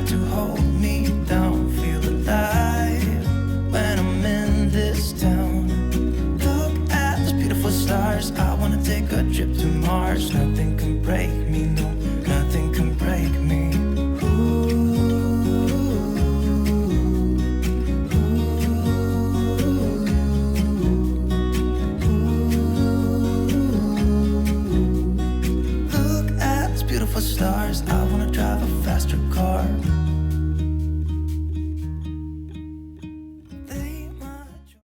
try to hold me down. Feel alive when I'm in this town. Look at those beautiful stars. I wanna take a trip to Mars. Nothing can break me, no, nothing can break me. Look at those beautiful stars. I wanna drive a faster car.